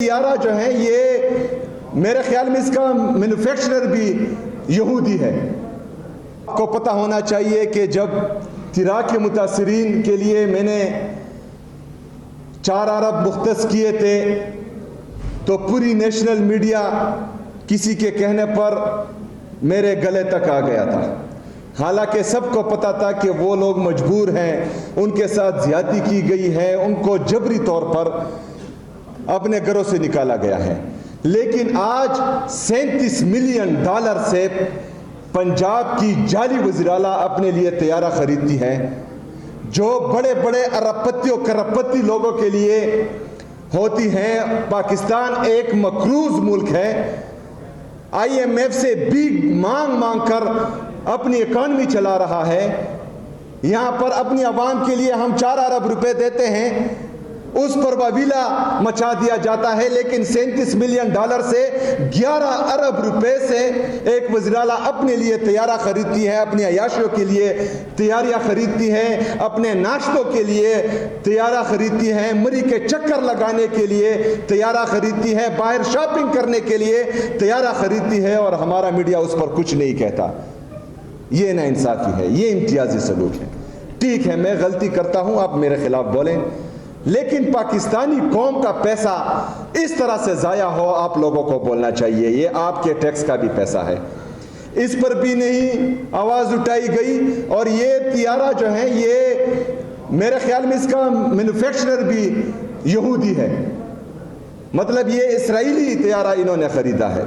طیارہ جو ہے یہ میرے خیال میں اس کا مینوفیکچرر بھی یہودی ہے۔ آپ کو پتہ ہونا چاہیے کہ جب عراق کے متاثرین کے لیے میں نے 4 ارب مختص کیے تھے تو پوری نیشنل میڈیا کسی کے کہنے پر میرے گلے تک آ گیا تھا، حالانکہ سب کو پتا تھا کہ وہ لوگ مجبور ہیں، ان کے ساتھ زیادتی کی گئی ہے، ان کو جبری طور پر اپنے گھروں سے نکالا گیا ہے۔ لیکن آج $37 ملین سے پنجاب کی جعلی وزیراعلیٰ اپنے لیے طیارہ خریدتی ہے، جو بڑے بڑے ارب پتی اور کرب پتی لوگوں کے لیے ہوتی ہیں۔ پاکستان ایک مقروض ملک ہے، IMF سے بھی مانگ کر اپنی اکانومی چلا رہا ہے۔ یہاں پر اپنی عوام کے لیے ہم 4 ارب روپے دیتے ہیں، اس پر واویلا مچا دیا جاتا ہے، لیکن $37 ملین سے 11 ارب روپے سے ایک وزیراعلیٰ اپنے لیے طیارہ خریدتی ہے، اپنی عیاشیوں کے لیے تیاریاں خریدتی ہے، اپنے ناشتوں کے لیے طیارہ خریدتی ہے، مری کے چکر لگانے کے لیے طیارہ خریدتی ہے، باہر شاپنگ کرنے کے لیے طیارہ خریدتی ہے، اور ہمارا میڈیا اس پر کچھ نہیں کہتا۔ یہ نا انصافی ہے، یہ امتیازی سلوک ہے۔ ٹھیک ہے، میں غلطی کرتا ہوں، آپ میرے خلاف بولیں، لیکن پاکستانی قوم کا پیسہ اس طرح سے ضائع ہو آپ لوگوں کو بولنا چاہیے۔ یہ آپ کے ٹیکس کا بھی پیسہ ہے، اس پر بھی نہیں آواز اٹھائی گئی۔ اور یہ طیارہ جو ہے یہ میرے خیال میں اس کا مینوفیکچرر بھی یہودی ہے، مطلب یہ اسرائیلی طیارہ انہوں نے خریدا ہے۔